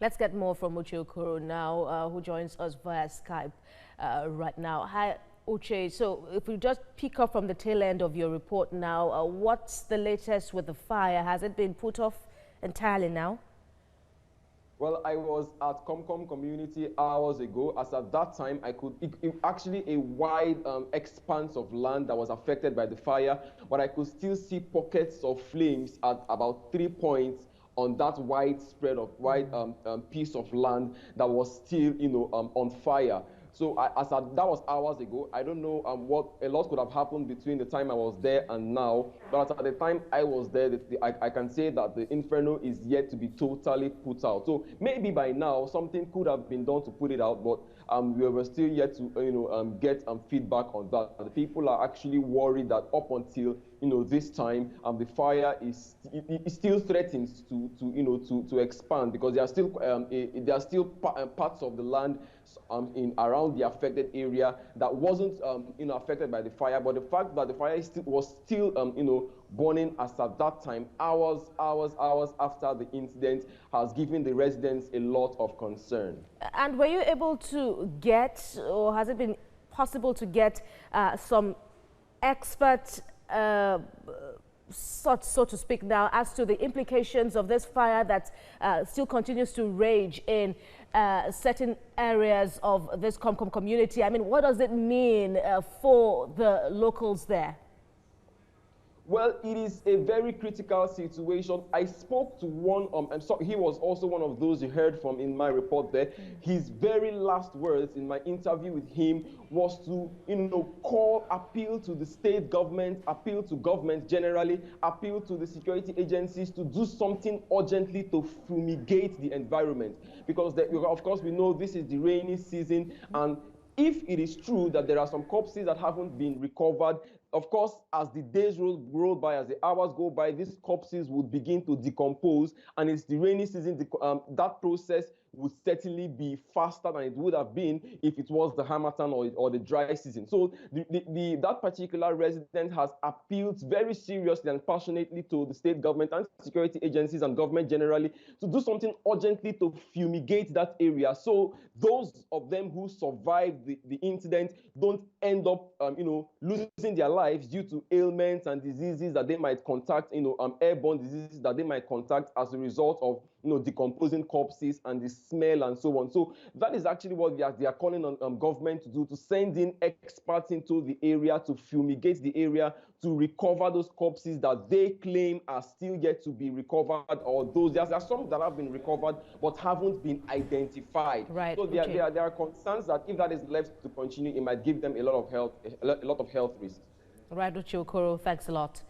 Let's get more from Uche Okoro now, who joins us via Skype right now. Hi, Uche. So if we just pick up from the tail end of your report now, what's the latest with the fire? Has it been put off entirely now? Well, I was at Comcom community hours ago. As at that time, actually a wide expanse of land that was affected by the fire, but I could still see pockets of flames at about 3 points on that wide piece of land that was still, on fire. So that was hours ago. I don't know what a lot could have happened between the time I was there and now. But at the time I was there, I can say that the inferno is yet to be totally put out. So maybe by now something could have been done to put it out, but we were still yet to get feedback on that. The people are actually worried that up until this time, the fire is it still threatens to expand, because there are still parts of the land in around the affected area that wasn't affected by the fire, but the fact that the fire was still burning as at that time, hours after the incident, has given the residents a lot of concern. And were you able to get, or has it been possible to get some expert so to speak now, as to the implications of this fire that still continues to rage in certain areas of this Comcom community? I mean, what does it mean for the locals there? Well, it is a very critical situation. I spoke to one, he was also one of those you heard from in my report there. His very last words in my interview with him was to, appeal to the state government, appeal to government generally, appeal to the security agencies to do something urgently to fumigate the environment. Because, of course, we know this is the rainy season, and if it is true that there are some corpses that haven't been recovered, of course, as the days roll by, as the hours go by, these corpses would begin to decompose, and it's the rainy season. That process would certainly be faster than it would have been if it was the harmattan or the dry season. So that particular resident has appealed very seriously and passionately to the state government and security agencies and government generally to do something urgently to fumigate that area, so those of them who survived the incident don't end up losing their lives due to ailments and diseases that they might contact, airborne diseases that they might contact as a result of decomposing corpses and the smell and so on. So that is actually what they are calling on government to do, to send in experts into the area to fumigate the area, to recover those corpses that they claim are still yet to be recovered, or there are some that have been recovered but haven't been identified. Right. So there are concerns that if that is left to continue, it might give them a lot of health risks. Right, Uche Okoro, thanks a lot.